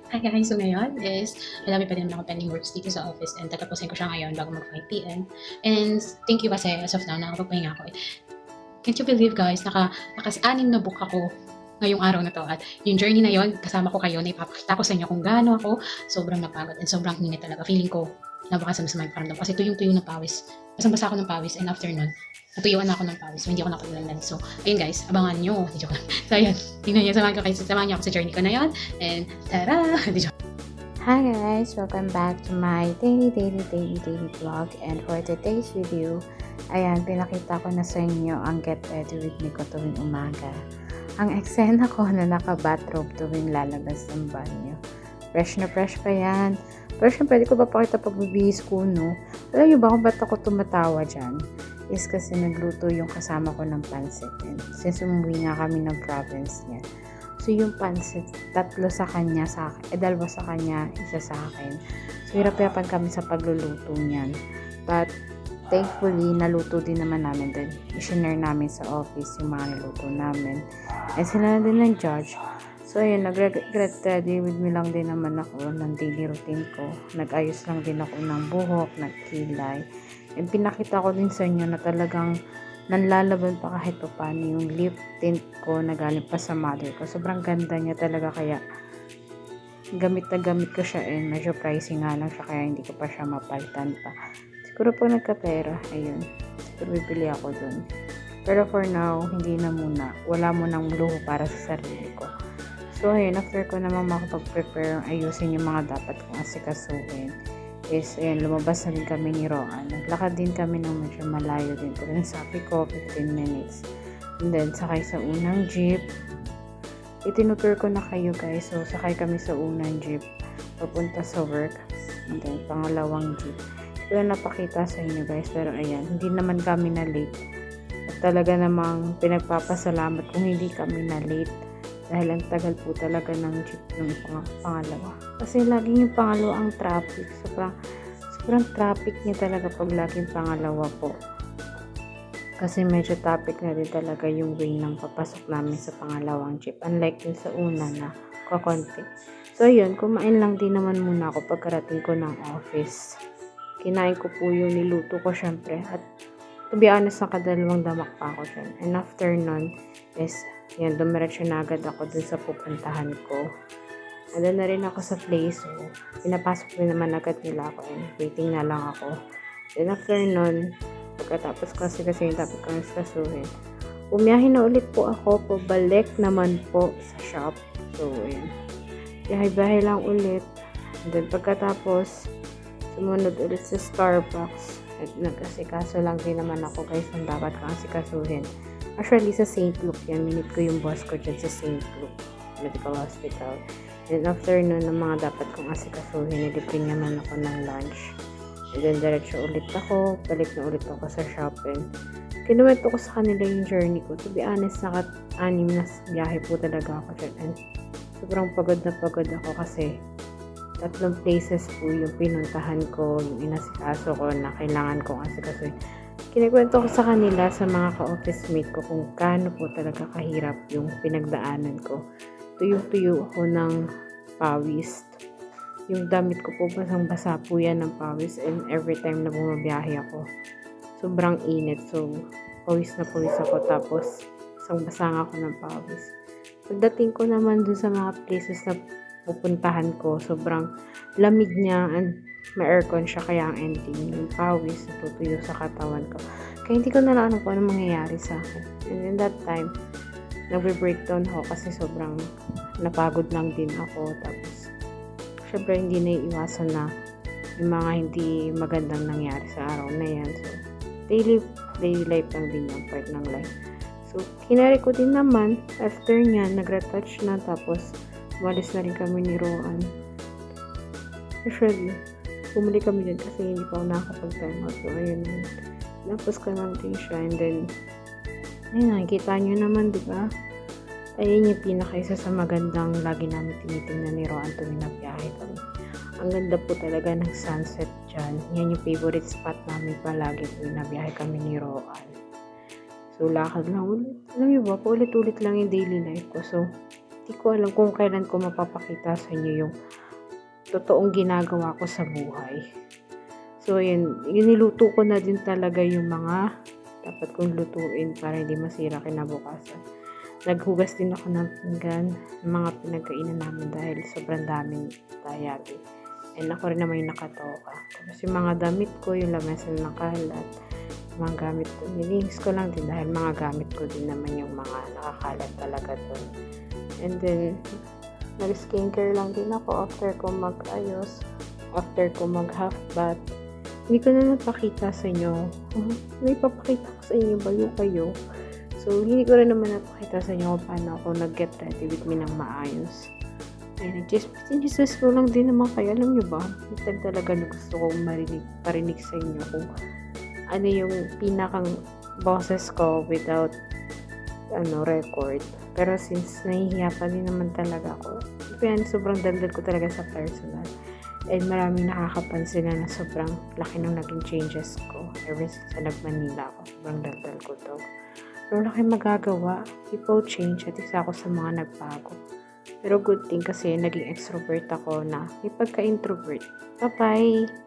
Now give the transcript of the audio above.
Hi guys, so ngayon is madami pa din ako pending works dito sa office and tatapusin ko siya ngayon bago mag 5 p.m. And thank you kasi as of now nakakapagpahinga ako. Can't you believe guys, naka-anim na book ako ngayong araw na to at yung journey na yon kasama ko kayo na ipapakita ko sa inyo kung gaano ako sobrang napagod and sobrang init talaga. Feeling ko nabakasan sa may paramdam kasi tuyong-tuyo ng pawis. Basang-basa ako ng pawis and after nun, natuyuan na ako ng pawis. So, hindi ako nakapaglandan. So, ayun guys, abangan nyo. Di joke lang. So, ayun. Tingnan nyo, samahan nyo ako sa journey ko na yon. And, tara! Di joke. Hi guys, welcome back to my daily vlog, and for today's video, ayan, pinakita ko na sa inyo ang get ready with me ko tuwing umaga. Ang eksena ko na naka-bathrobe tuwing lalabas ng banyo. Fresh na fresh pa yan. Pero syempre, di ko ba pakita pagbibihis ko, no? Alam niyo ba kung ba't ako tumatawa dyan? Is kasi nagluto yung kasama ko ng pansit. And since umuwi nga kami ng province niya, so yung pansit, tatlo sa kanya, dalawa sa kanya, isa sa akin. So hirap-hirapan kami sa pagluluto niyan. But thankfully, naluto din naman namin din. I-share namin sa office yung mga niluto namin. And sila na din ng judge. So ayun, nag-get ready with me lang din naman ako ng daily routine ko. Nag-ayos lang din ako ng buhok, nagkilay. And pinakita ko din sa inyo na talagang nanlalaban pa kahit pa paano yung lip tint ko na galing pa sa mother ko. Sobrang ganda niya talaga, kaya gamit na gamit ko siya, and medyo pricey nga lang siya kaya hindi ko pa siya mapalitan pa. Siguro po nagkapera, ayun, siguro bibili ako dun. Pero for now, hindi na muna. Wala mo nang luho para sa sarili ko. So ayun, after ko naman makapag-prepare, ayusin yung mga dapat kong asikasuhin, is ayan, lumabas na din kami ni Roan. Naglakad din kami ng medyo malayo din. Pero sabi ko, 15 minutes. And then, sakay sa unang jeep. Itinutur ko na kayo guys. So, sakay kami sa unang jeep papunta sa work. And then, pangalawang jeep. Ito na napakita sa inyo guys. Pero ayan, hindi naman kami na late. At talaga namang pinagpapasalamat kung hindi kami na late. Dahil ang tagal po talaga ng jeep ng pangalawa. Kasi laging yung pangalawa ang traffic. Sobrang traffic niya talaga pag laging pangalawa po. Kasi medyo traffic na din talaga yung way ng papasok namin sa pangalawang jeep. Unlike dun sa una na kakonti. So yun, kumain lang din naman muna ako pagkarating ko ng office. Kinain ko po yung niluto ko syempre. At to be honest, nakadalawang damak pa ako dyan. And after nun is yan, dumiretso na agad ako dun sa pupuntahan ko. Andun na rin ako sa place, so pinapasok din naman agad nila ako and waiting na lang ako. Then after nun, pagkatapos kasi yung dapat kong iskasuhin, bumiyahe na ulit po ako, pabalik naman po sa shop. So, yun. Biyahe-biyahe lang ulit. And then pagkatapos, sumunod ulit sa Starbucks. At nag-asikaso lang din naman ako guys ng dapat kong asikasuhin. Actually, sa St. Luke yan. Minute ko yung boss ko dyan sa St. Luke Medical Hospital. And after nun, ng mga dapat kong asikasuhin, nilipin naman ako ng lunch. And then, diretso ulit ako. Balik na ulit ako sa shopping. Kinuwento ko sa kanila yung journey ko. To be honest, naka-anim na biyahe po talaga ako dyan. And sobrang pagod na pagod ako kasi 3 places po yung pinuntahan ko, yung inasikaso ko na kailangan kong asikasuhin. Kinikwento ko sa kanila, sa mga ka-office mate ko, kung gaano po talaga kahirap yung pinagdaanan ko. Tuyo-tuyo ako ng pawis. Yung damit ko po, basang-basa po yan ng pawis, and every time na bumabiyahe ako, sobrang init. So, pawis na pawis ako, tapos basang-basa nga ako ng pawis. Pagdating ko naman dun sa mga places na pupuntahan ko, sobrang lamig niya, and may aircon siya, kaya ang ending yung pawis natutuyo sa katawan ko. Kaya hindi ko na alam kung ano mangyayari sa akin. And in that time, nagbe-breakdown ako kasi sobrang napagod lang din ako. Tapos, syempre hindi na iiwasan na yung mga hindi magandang nangyari sa araw na yan. So, daily life lang din yung part ng life. So, kinari ko din naman. After niya, nag-retouch na. Tapos, umalis na rin kami ni Roan. Usually, bumili kami din kasi hindi pa ako nakakapag-time out. So, ayun. Tapos ko lang din siya. And then, ayun, nakikita nyo naman, di ba? Ayun yung pinaka-isa sa magandang lagi namin tinitingnan ni Roan tuwing nagbiyahe kami. Ang ganda po talaga ng sunset dyan. Yan yung favorite spot namin palagi tuwing nagbiyahe kami ni Roan. So, lakad lang ulit. Alam niyo ba, paulit-ulit lang yung daily life ko. So, Hindi ko alam kung kailan ko mapapakita sa inyo yung totoong ginagawa ko sa buhay. So, yun, niluto ko na din talaga yung mga dapat kong lutuin para hindi masira kinabukasan. Naghugas din ako ng pinggan, ng mga pinagkainan namin dahil sobrang daming tayabi. And ako rin naman yung nakatoka. Tapos yung mga damit ko, yung lamesa na nakalat, mga gamit ko, nilinis ko lang din dahil mga gamit ko din naman yung mga nakakalat talaga doon. And then, nag-skincare lang din ako after ko mag-ayos, after ko mag-half bath. Hindi ko na napakita sa inyo. May papakita ko sa inyo bayo kayo. So, hindi ko rin naman napakita sa inyo kung paano ako nag-get ready with me ng maayos. Ayun, Jesus ko lang din naman kayo. Alam nyo ba? Minsan talaga na gusto kong parinig sa inyo kung ano yung pinakang boses ko without record. Pero since nahihiya pa din naman talaga ako, yan, sobrang daldal ko talaga sa personal. And maraming nakakapansin na sobrang laki ng naging changes ko ever since nag-Manila ako. Sobrang daldal ko to. Pero wala kayong magagawa. People change at isa ako sa mga nagbago. Pero good thing kasi naging extrovert ako na may pagka-introvert. Bye-bye!